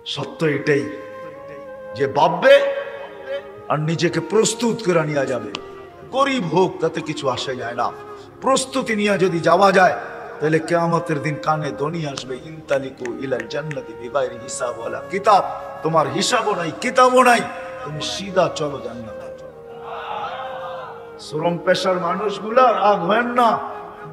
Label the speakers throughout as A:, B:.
A: সত্য এটাই যে ভাববে আর নিজেকে প্রস্তুত করে নিয়ে যাবে। গরিব হোক তাতে কিছু আসে যায় না, প্রস্তুতি নিয়ে যদি যাওয়া যায় তাহলে কিয়ামতের দিন কানে ধ্বনি আসবে, ইনতালিকু ইলাল জান্নাতি বিগাইরি হিসাব ওয়ালা কিতাব। তোমার হিসাবও নাই, কিতাবও নাই, তুমি সিধা চলো জান্নাতে। শ্রম পেশার মানুষগুলা রাগ হয় না,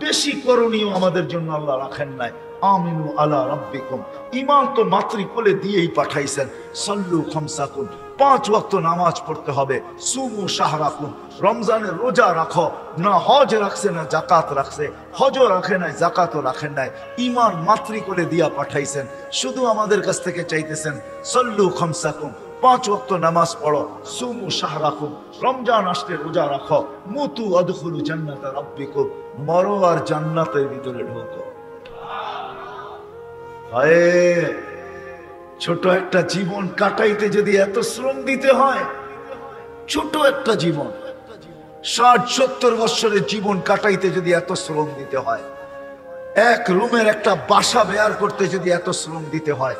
A: বেশি করণীয় আমাদের জন্য আল্লাহ রাখেন নাই। আমিনু আলা রাব্বিকুম, ঈমান তো মাতৃকোলে দিয়েই পাঠাইছেন। সাল্লু খামসাকুম, 5 ওয়াক্ত নামাজ পড়তে হবে। সুমু শাহরাকুম, রমজানের রোজা রাখো। না হজ রাখছে না যাকাত রাখছে, হজও রাখে নাই যাকাতও রাখেন নাই। ঈমান মাতৃকোলে দিয়া পাঠাইছেন, শুধু আমাদের কাছ থেকে চাইতেছেন সাল্লু খামসাকুম, 5 ওয়াক্ত নামাজ পড়ো। সুমু শাহরাকুম, রমজান আসলে রোজা রাখো। মুতু আদখুলু জান্নাতা রাব্বিকুম, মরো আর জান্নাতের ভিতরে ঢোকো। ছোট একটা জীবন কাটাইতে যদি এত শ্রম দিতে হয়, ছোট একটা জীবন 60-70 বছরের জীবন কাটাইতে যদি এত শ্রম দিতে হয়, এক রুমের একটা বাসা বেয়ার করতে যদি এত শ্রম দিতে হয়,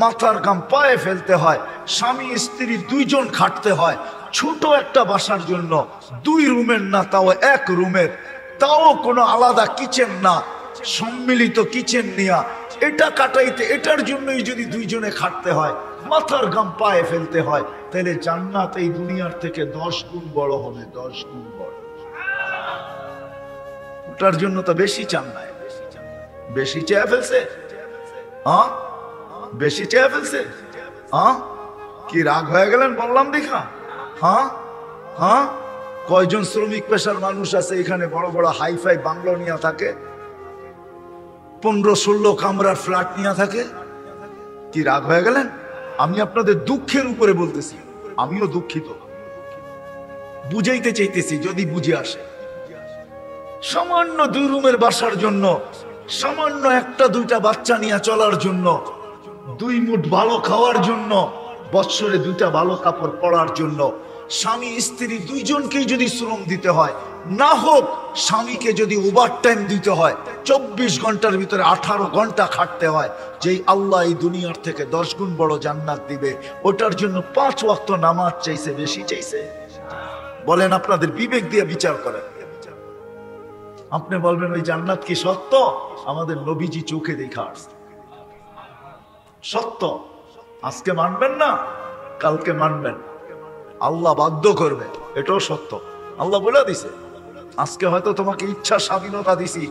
A: মাথার ঘাম পায়ে ফেলতে হয়, স্বামী স্ত্রী 2 জন খাটতে হয় ছোট একটা বাসার জন্য, 2 রুমের না তাও 1 রুমের, তাও কোনো আলাদা কিচেন না, সম্মিলিত কিচেন নিয়া এটা কাটাইতে, এটার জন্যই যদি 2 জনে খাটতে হয়, মাথার ঘাম পায়ে ফেলতে হয়, তাহলে জান্নাত এই দুনিয়ার থেকে 10 গুণ বড় হবে, 10 গুণ বড়। ওটার জন্য তো বেশি চান নাই, বেশি চেয়ে ফেলছে। হ্যাঁ, বেশি চেয়ে ফেলছে। হ্যাঁ, কি রাগ হয়ে গেলেন বললাম দেখা? হ্যাঁ হ্যাঁ, কয়জন শ্রমিক পেশার মানুষ আছে এখানে বড় বড় হাইফাই বাংলো নিয়ে থাকে, 15-16 কামরার ফ্ল্যাট নিয়ে থাকে? কি রাগ হয়ে গেলেন? আমি আপনাদের দুঃখের উপরে বলতেছি, আমিও দুঃখিত, বুঝাইতে চাইতেছি যদি বুঝে আসে। সামান্য 2 রুমের বাসার জন্য, সামান্য 1-2টা বাচ্চা নিয়ে চলার জন্য, 2 মুঠ ভালো খাওয়ার জন্য, বৎসরে 2টা ভালো কাপড় পরার জন্য, স্বামী স্ত্রী 2 জনকেই যদি শ্রম দিতে হয়, না হোক স্বামীকে যদি ওভারটাইম দিতে হয়, 24 ঘন্টার ভিতরে 18 ঘন্টা খাটতে হয়, যেই আল্লাহ এই দুনিয়ার থেকে 10 গুণ বড় জান্নাত দিবে, ওটার জন্য 5 ওয়াক্ত নামাজ চাইছে, বেশি চাইছে? বলেন, আপনাদের বিবেক দিয়ে বিচার করেন। আপনি বলবেন ওই জান্নাত কি সত্য? আমাদের নবীজি চোখে দেখা আসছে, সত্য। আজকে মানবেন না, কালকে মানবেন, আল্লাহ বাধ্য করবে, এটাও সত্য। আল্লাহ বলে দিছে, আজকে হয়তো তোমাকে ইচ্ছা স্বাধীনতা দিছি,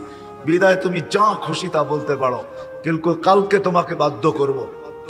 A: বিদায় তুমি যা খুশি তা বলতে পারো, কিন্তু কালকে তোমাকে বাধ্য করব।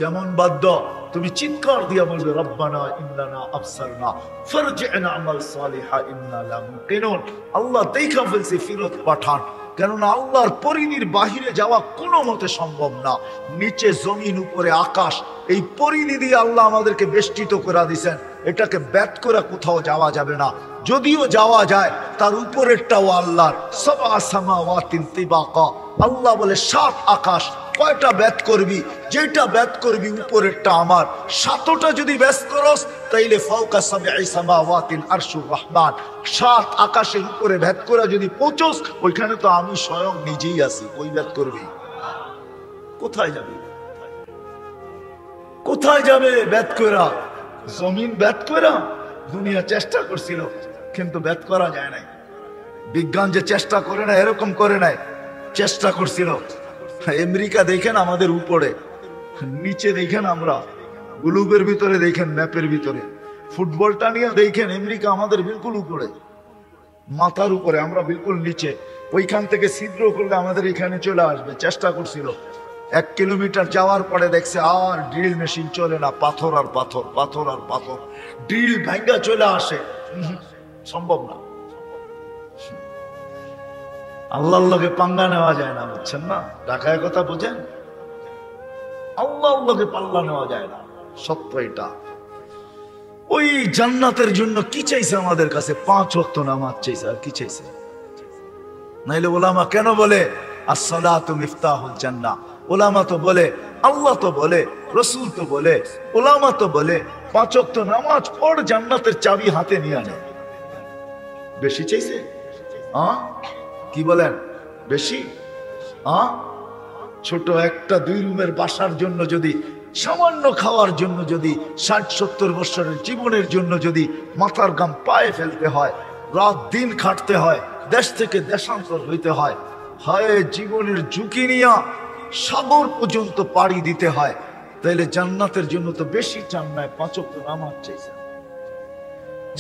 A: কেমন বাধ্য? তুমি চিৎকার দিয়ে বলবে, রব্বানা ইন্নানা আবসারনা ফারজি'না আমাল সালিহা ইন্না লা মুকিনুন। আল্লাহ দেখা ফেলছে, ফিরত পাঠান। কেননা আল্লাহর পরিধির বাহিরে যাওয়া কোনো মতে সম্ভব না। নিচে জমিন, উপরে আকাশ, এই পরিধি দিয়ে আল্লাহ আমাদেরকে বেষ্টিত করে দিয়েছেন, এটাকে ব্যাত করে কোথাও যাওয়া যাবে না। যদিও যাওয়া যায়, তার উপরেরটাও আল্লাহর। সাবআ সামাওয়াতিন তিবাকা, আল্লাহ বলে 7 আকাশ। কয়টা ব্যাত করবি? যেটা ব্যাত করবি উপরেরটা আমার। 7টা যদি ব্যাস করস তাইলে ফাওকা সাবঈ সামাওয়াতিন আরশুর রহমান, 7 আকাশের উপরে ব্যাত করে যদি পৌঁছস, ওইখানে তো আমি স্বয়ং নিজেই আছি। কই ব্যাত করবি? কোথায় যাবি? কোথায় যাবে ব্যাত করা? জমিন ব্যাত করা দুনিয়া চেষ্টা করছিল, কিন্তু ব্যাত করা যায় নাই। বিজ্ঞান যে চেষ্টা করে না এরকম করে নাই, চেষ্টা করছিল। আমেরিকা দেখেন আমাদের উপরে, নিচে দেখেন আমরা গ্লোবের ভিতরে, দেখেন ম্যাপের ভিতরে। ফুটবলটা নিয়ে দেখেন আমেরিকা আমাদের বিলকুল উপরে, মাথার উপরে, আমরা বিলকুল নিচে। ওইখান থেকে ছিদ্র করলে আমাদের এখানে চলে আসবে, চেষ্টা করছিল। 1 কিলোমিটার যাওয়ার পরে দেখছে আর ড্রিল মেশিন চলে না, পাথর আর পাথর, পাথর আর পাথর, ড্রিল ভাঙ্গা চলে আসে, সম্ভব না। আল্লাহর লগে পাঙ্গা নেওয়া যায় না, বুঝছেন না? ঢাকায় কথা বুঝেন, আল্লাহর লগে পাল্লা নেওয়া যায় না, সত্য এটা। ওই জান্নাতের জন্য কি চাইছে আমাদের কাছে? 5 ওয়াক্ত নামাজ চাইছে, আর কি চাইছে? নাইলে ওলামা কেন বলে আসসালাতু মিফতাহুল জান্নাহ? ওলামা তো বলে, আল্লাহ তো বলে, রাসূল তো বলে, ওলামা তো বলে 5 ওয়াক্ত নামাজ পড়, জান্নাতের চাবি হাতে নিয়ে আনে। বেশি চাইছে? হ্যাঁ, কি বলেন? বেশি? ছোট একটা 2 রুমের বাসার জন্য যদি সামান্য খাওয়ার জন্য যদি 60-70 বছরের জীবনের জন্য যদি মাথার গাম পায়ে ফেলতে হয়, রাত দিন খাটতে হয়, দেশ থেকে দেশান্তর হইতে হয়, হয় জীবনের ঝুঁকি নিয়ে সাগর পর্যন্ত পাড়ি দিতে হয়, তাইলে জান্নাতের জন্য তো বেশি চান নাই 5 ওয়াক্ত নামাজ চাইছেন।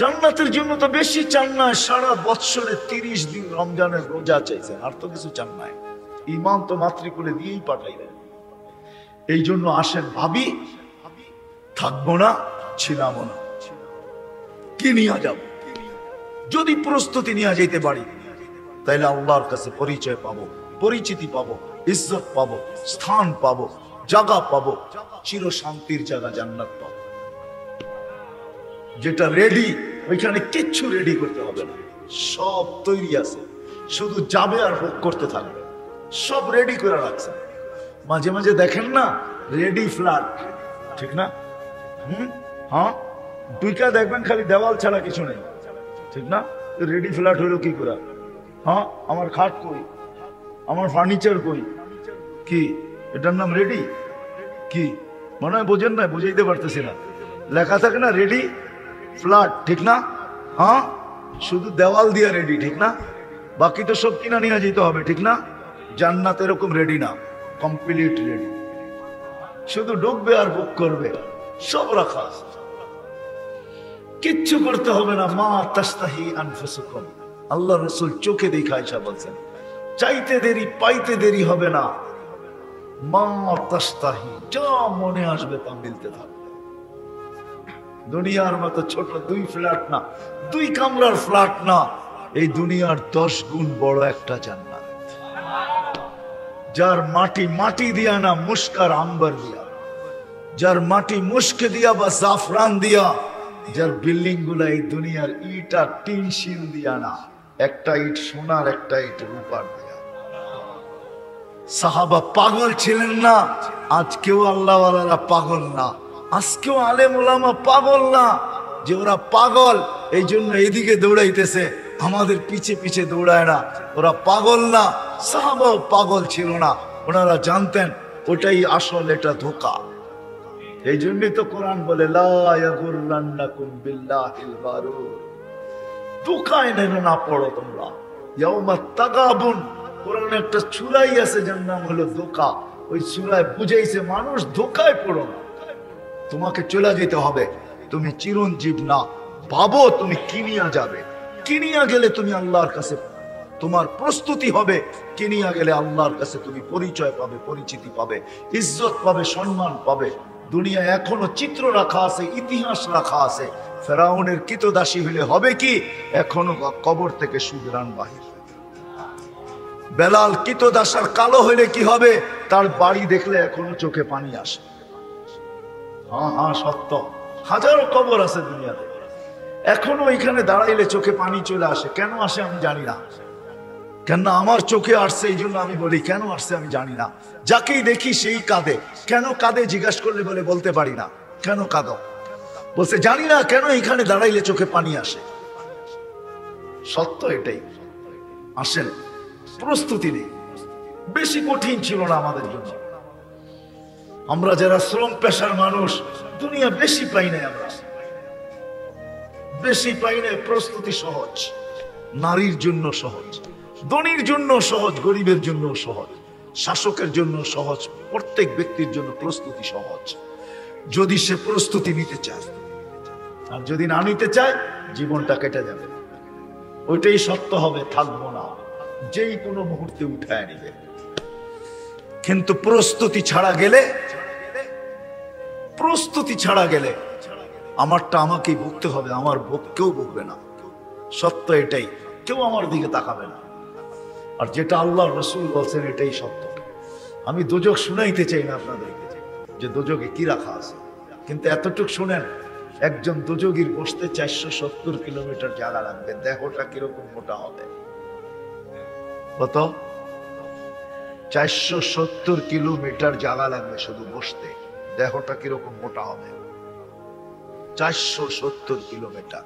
A: জান্নাতের জন্য তো বেশি চান না সারা বৎসরে 30 দিন রমজানের রোজা চাইছেন, আর তো কিছু চান নাই। ইমান তো মাতৃকুলে দিয়েই পাঠাইলেন। এই জন্য আসেন ভাবি, থাকবো না, ছিলাম না, কি নিয়ে যাব? যদি প্রস্তুতি নিয়ে যেতে পারি তাইলে আল্লাহর কাছে পরিচয় পাবো, পরিচিতি পাবো, ইজ্জত পাবো, স্থান পাবো, জায়গা পাবো, চির শান্তির জায়গা জান্নাত পাবো। যেটা রেডি, ওইখানে কিচ্ছু রেডি করতে হবে না, সব তৈরি আছে, শুধু যাবে আর ভোগ করতে থাকবে। সব রেডি করে রাখছে। মাঝে মাঝে দেখেন না রেডি ফ্ল্যাট, ঠিক না? হ্যাঁ, দুইটা দেখবেন খালি দেওয়াল ছাড়া কিছু নেই, ঠিক না? রেডি ফ্ল্যাট হইলো কি করে? হ্যাঁ, আমার খাট কই, আমার ফার্নিচার কই, কি এটার নাম রেডি? কি মনে হয় বোঝেন না, বুঝাইতে পারতেছি না। লেখা থাকে না রেডি ফ্ল্যাট, ঠিক না? হ্যাঁ, শুধু দেওয়াল দিয়ে রেডি, ঠিক না? বাকি তো সব কিনা নিয়ে যেতে হবে, ঠিক না? জান্নাত এরকম রেডি না, কমপ্লিট রেডি, শুধু ঢুকবে আর বুক করবে, সব রাখা আছে, কিচ্ছু করতে হবে না। মা তাস্তাহি আনফুসুকুম, আল্লাহ রাসূল চোখে দেখা আয়েশা বলছেন, চাইতে দেরি পাইতে দেরি হবে না। মা তাস্তাহি, যা মনে আসবে তা মিলতে থাকবে। দুনিয়ার মতো ছোট 2 ফ্ল্যাট না, 2 কামরার ফ্ল্যাট না, এই দুনিয়ার 10 গুণ বড় একটা জান্নাত, যার মাটি মাটি দিয়া না, মুস্কার আম্বার দিয়া, যার মাটি মুস্ক দিয়া বা জাফরান দিয়া, যার বিল্ডিং গুলা এই দুনিয়ার ইট আর টিন শিল দিয়া না, একটা ইট সোনার, একটা ইট রূপার দিয়া। সাহাবা পাগল ছিলেন না, আজকেও আল্লাহওয়ালারা পাগল না, আজকেও আলেম ওলামা পাগল না। যে ওরা পাগল এই জন্য এদিকে দৌড়াইতেছে, আমাদের পিছে পিছে দৌড়ায় না। ওরা পাগল না, সাহাবাও পাগল ছিল না, ওনারা জানতেন ওটাই আসল, এটা ধোঁকা। এই জন্যই তো কোরআন বলে লা ইয়াগুররান্নাকুম বিল্লাহিল গারুর, ধোঁকায় নেমে না পড়ো তোমরা। ইয়াউমাত তাগাবুন, কোরআনে একটা সূরাই আছে যার নাম হলো ধোঁকা। ওই সূরায় বুঝাইছে মানুষ ধোঁকায় পড়ো না, তোমাকে চলে যেতে হবে, তুমি চিরঞ্জীব না। ভাবো তুমি কিনিয়া যাবে, কিনিয়া গেলে তুমি আল্লাহর কাছে তোমার প্রস্তুতি হবে, কিনিয়া গেলে আল্লাহর কাছে তুমি পরিচয় পাবে, পরিচিতি পাবে, ইজ্জত পাবে, সম্মান পাবে। দুনিয়া এখনো চিত্র রাখা আছে, ইতিহাস রাখা আছে। ফেরাউনের কৃতদাসী হলে হবে কি, এখনো কবর থেকে সুদরান বাহির। বেলাল কৃতদাসার কালো হইলে কি হবে, তার বাড়ি দেখলে এখনো চোখে পানি আসে। হ্যাঁ হ্যাঁ সত্য, হাজারো কবর আছে দুনিয়াতে, এখনো এখানে দাঁড়াইলে চোখে পানি চলে আসে। কেন আসে আমি জানি না, কেন আমার চোখে আসছে এই জন্য আমি বলি, কেন আসছে আমি জানি না। যাকেই দেখি সেই কাঁদে। কেন কাঁদে জিজ্ঞাসা করলে বলে বলতে পারি না। কেন কাঁদো? বলছে জানি না কেন এখানে দাঁড়াইলে চোখে পানি আসে। সত্য এটাই। আসেন, প্রস্তুতি নেই, বেশি কঠিন ছিল না আমাদের জন্য। আমরা যারা শ্রম পেশার মানুষ, দুনিয়া বেশি পাই নাই, আমরা বেশি পাই নাই। প্রস্তুতি সহজ, নারীর জন্য সহজ, ধনীর জন্য সহজ, গরিবের জন্য সহজ, শাসকের জন্য সহজ, প্রত্যেক ব্যক্তির জন্য প্রস্তুতি সহজ, যদি সে প্রস্তুতি নিতে চায়। আর যদি না নিতে চায়, জীবনটা কেটে যাবে। ওইটাই সত্য হবে, থাকবো না, যেই কোনো মুহূর্তে উঠায় নিবে। কিন্তু প্রস্তুতি ছাড়া গেলে, প্রস্তুতি ছাড়া গেলে আমারটা আমাকেই ভুগতে হবে, আমার ভোগ কেউ ভুগবে না। সত্য এটাই, কেউ আমার দিকে তাকাবে না। আর যেটা আল্লাহ রসুল বলছেন এটাই সত্য। আমি দোজক শুনাইতে চাই না আপনাদেরকে যে দোজকে কি রাখা আছে, কিন্তু এতটুক শুনেন, একজন দোজগীর বসতে 470 কিলোমিটার জায়গা লাগবে। দেহটা কিরকম মোটা হবে? কত? 470 কিলোমিটার জায়গা লাগবে শুধু বসতে। দেহটা কিরকম মোটা হবে? 470 কিলোমিটার।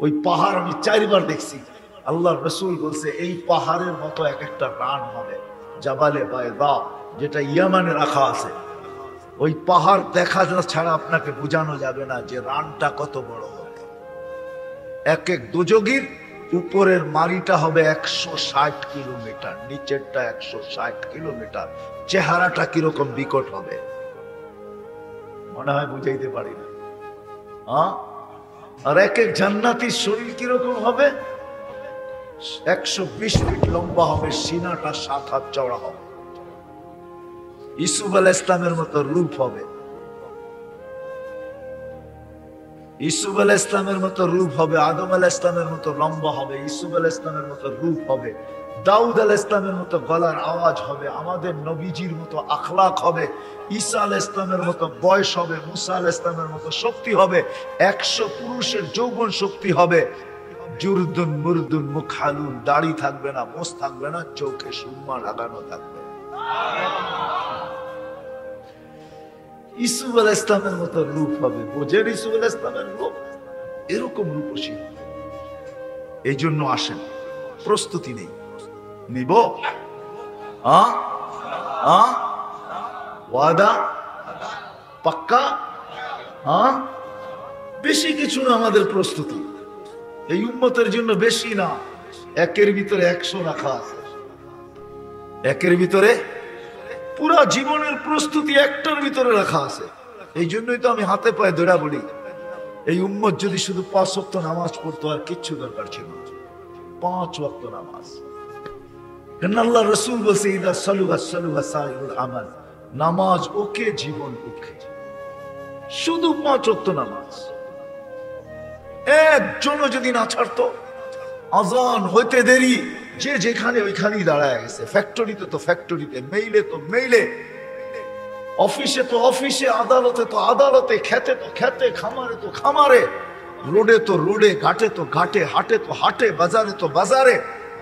A: ওই পাহাড় আমি 4 বার দেখছি। আল্লাহ রসুল বলছে এই পাহাড়ের মতো এক একটা রান হবে, জাবালে বায়দা, যেটা ইয়ামানে রাখা আছে। ওই পাহাড় দেখা ছাড়া আপনাকে বোঝানো যাবে না যে রানটা কত বড় হবে। এক এক দোজগীর উপরের মারিটা হবে 160 কিলোমিটার, নিচেরটা 160 কিলোমিটার। চেহারাটা কিরকম বিকট হবে মনে হয় বুঝাইতে পারি না। আর এক এক জান্নাতীর শরীর কিরকম হবে, 120 ফিট লম্বা হবে, সিনাটা 7 হাত চওড়া হবে। ইসুফ আলাইহিস সালামের মতো রূপ হবে, ইসুফ আলাইহিস সালামের মতো রূপ হবে। আদম আলাইহিস সালামের মতো লম্বা হবে, ইসুফ আলাইহিস সালামের মতো রূপ হবে। দাউদ আলাইহিস সালামের মতো গলার আওয়াজ হবে, আমাদের নবীজির মতো আখলাক হবে। ঈসা আলাইহিস সালামের মতো বয়স হবে, মুসা আলাইহিস সালামের মতো শক্তি হবে। 100 পুরুষের যৌবন শক্তি হবে। জুরদুন মুরদুন মুখালুন, দাড়ি থাকবে না, মোছ থাকবে না, চোখে সুরমা লাগানো থাকবে। ইসুফ আলাইহিস সালামের মতো রূপ হবে, বোঝেন ইসুফ আলাইহিস সালামের রূপ, এরকম রূপসী। এই জন্য আসেন, প্রস্তুতি নেই, নিব ওয়াদা পাক্কা। বেশি কিছু না আমাদের প্রস্তুতি, এই উম্মতের জন্য বেশি না। একের ভিতরে 100 রাখা আছে, একের ভিতরে পুরা জীবনের প্রস্তুতি একটার ভিতরে রাখা আছে। এই জন্যই তো আমি হাতে পায়ে ধরা বলি, এই উম্মত যদি শুধু 5 ওয়াক্ত নামাজ পড়তো আর কিচ্ছু দরকার ছিল না। 5 ওয়াক্ত নামাজ, আল্লাহ রাসূল বলছে ইদা সালুহা সালুহা সাইরুল আমাল, নামাজ ওকে, জীবন ওকে। শুধু 5 ওয়াক্ত নামাজ একজনও যদি না ছাড়তো, আজান হইতে দেরি যে যেখানে ওইখানেই দাঁড়ায় গেছে। ফ্যাক্টরিতে তো ফ্যাক্টরিতে, মেইলে তো মেইলে, অফিসে তো অফিসে, আদালতে তো আদালতে, খেতে তো খেতে, খামারে তো খামারে, রোডে তো রোডে, ঘাটে তো ঘাটে, হাটে তো হাটে, বাজারে তো বাজারে,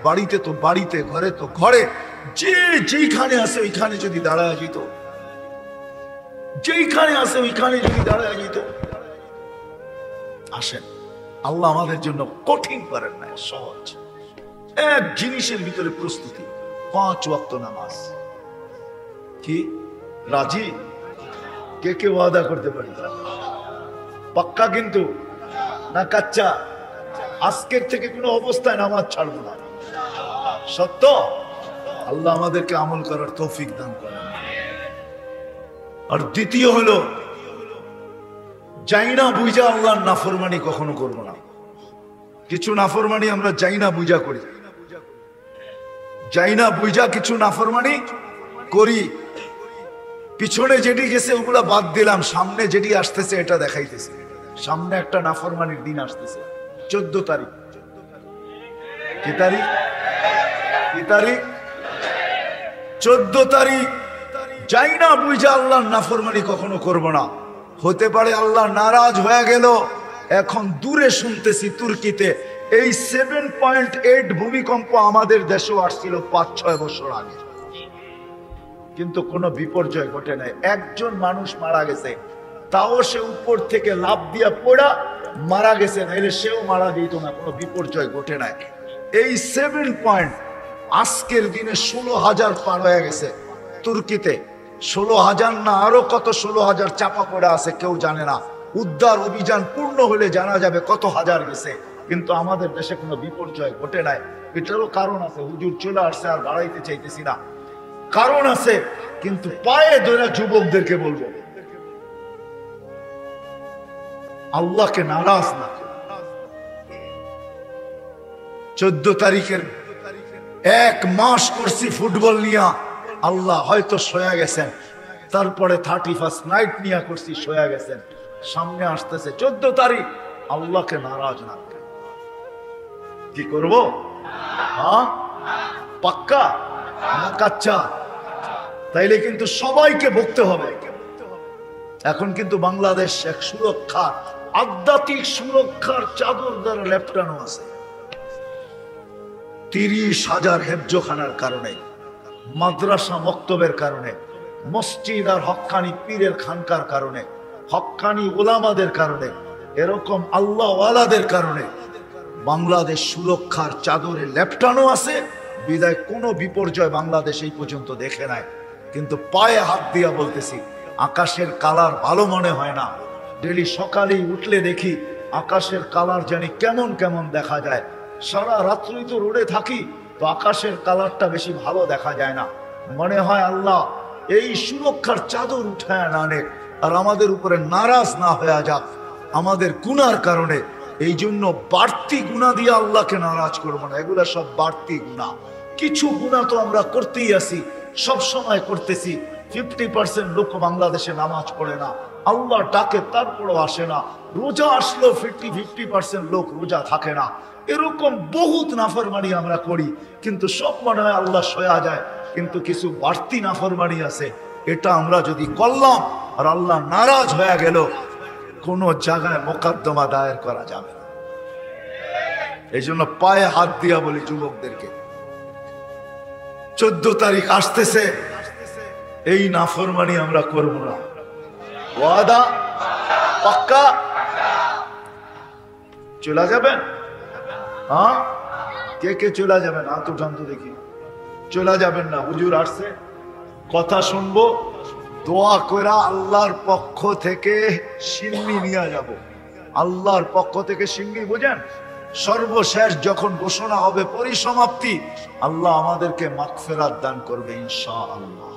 A: বাড়িতে তো বাড়িতে, ঘরে তো ঘরে। যে যেইখানে আছে ওইখানে যদি দাঁড়ায় যেত, যেইখানে আছে ওইখানে যদি দাঁড়ায় যেত। আসেন, আল্লাহ আমাদের জন্য কঠিন করেন না, সহজ। এক জিনিসের ভিতরে প্রস্তুতি, 5 ওয়াক্ত নামাজ। কি রাজি? কে কে ওয়াদা করতে পারি? পাক্কা কিন্তু না কাচ্চা? আজকের থেকে কোনো অবস্থায় নামাজ ছাড়বো না, সত্য। আল্লাহ আমাদেরকে আমল করার তৌফিক দান করেন। আর দ্বিতীয় হলো, যাই না বুঝা আল্লাহর নাফরমানি কখনো করবো না। কিছু নাফরমানি আমরা যাই না বুঝা করি, যাই না বুঝা কিছু নাফরমানি করি। পিছনে যেটি গেছে ওগুলা বাদ দিলাম, সামনে যেটি আসতেছে এটা দেখাইতেছে। সামনে একটা নাফরমানির দিন আসতেছে, 14 তারিখ। কি তারিখ? কি তারিখ? 14 তারিখ। যাই না বুঝা আল্লাহর নাফরমানি কখনো করব না। হতে পারে আল্লাহ নারাজ হয়ে গেল। এখন দূরে শুনতেছি তুর্কিতে এই 7.8 ভূমিকম্প আমাদের দেশেও আসছিল 5-6 বছর আগে, কিন্তু কোনো বিপর্যয় ঘটে নাই। একজন মানুষ মারা গেছে, তাও সে উপর থেকে লাফ দিয়া পড়া মারা গেছে, নাইলে সেও মারা যেত না, কোনো বিপর্যয় ঘটে নাই। এই 7 পয়েন্ট আজকের দিনে 16,000 পার হয়ে গেছে তুর্কিতে। 16,000 না আরো কত 16,000 চাপা পড়া আছে, কেউ জানে না। উদ্ধার অভিযান পূর্ণ হলে জানা যাবে কত হাজার গেছে, কিন্তু আমাদের দেশে কোনো বিপর্যয় ঘটে নাই। এটারও কারণ আছে, হুজুর চলে আসছে, আর বাড়াইতে চাইতেছি না, কারণ আছে। কিন্তু পায়ে ধরে যুবকদেরকে বলবো, আল্লাহকে নারাজ না। 14 তারিখের 1 মাস করছি ফুটবল নিয়া, আল্লাহ হয়তো সয়া গেছেন। তারপরে 31st নাইট নিয়া করছি, সয়া গেছেন। সামনে আসতেছে 14 তারিখ, আল্লাহকে নারাজ না। কি করব? হ্যাঁ, পাক্কা না কাচ্চা? তাইলে কিন্তু সবাইকে ভুগতে হবে। এখন কিন্তু বাংলাদেশ এক সুরক্ষা, আধ্যাত্মিক সুরক্ষার চাদর দ্বারা লেপটানো আছে। 30,000 হেফজখানার কারণে, মাদ্রাসা মক্তবের কারণে, মসজিদ আর হক্কানি পীরের খানকার কারণে, হক্কানি ওলামাদের কারণে, এরকম আল্লাহওয়ালাদের কারণে বাংলাদেশ সুরক্ষার চাদরে লেপটানো আছে। বিদায় কোনো বিপর্যয় বাংলাদেশ এই পর্যন্ত দেখে নাই। কিন্তু পায়ে হাত দিয়া বলতেছি, আকাশের কালার ভালো মনে হয় না। ডেলি সকালেই উঠলে দেখি আকাশের কালার জানি কেমন কেমন দেখা যায়। সারা রাত্রি তো রোডে থাকি, তো আকাশের কালারটা বেশি ভালো দেখা যায় না। মনে হয় আল্লাহ এই সুরক্ষার চাদর উঠায় না আনে, আর আমাদের উপরে নারাজ না হয়ে যাক আমাদের গুনার কারণে। এই জন্য বাড়তি গুনাহ দিয়ে আল্লাহকে নারাজ করবো না। এগুলা সব বাড়তি গুনাহ। কিছু গুনাহ তো আমরা করতেই আছি, সব সময় করতেছি। 50% লোক বাংলাদেশে নামাজ পড়ে না, আল্লাহ ডাকে তারপরও আসে না। রোজা আসলো 50% লোক রোজা থাকে না। এরকম বহুত নাফরমানি আমরা করি, কিন্তু সব মনে হয় আল্লাহ সয়া যায়। কিন্তু কিছু বাড়তি নাফরমানি আছে, এটা আমরা যদি করলাম আর আল্লাহ নারাজ হয়ে গেল, কোন জায়গায় মোকদ্দমা দায়ের করা যাবে না। এই জন্য পায়ে হাত দিয়া বলি যুবকদেরকে, 14 তারিখ আসতেছে, এই নাফরমানি আমরা করব না। ওয়াদা পাক্কা? চলে যাবেন? হ্যাঁ, কে কে চলে যাবেন? হাত উঠান তো দেখি। চলে যাবেন না? হুজুর আসছে, কথা শুনবো, দোয়া করা আল্লাহর পক্ষ থেকে সিন্নি নিয়ে যাব। আল্লাহর পক্ষ থেকে সিন্নি বুঝেন, সর্বশেষ যখন ঘোষণা হবে পরিসমাপ্তি, আল্লাহ আমাদেরকে মাগফিরাত দান করবে ইনশাআল্লাহ।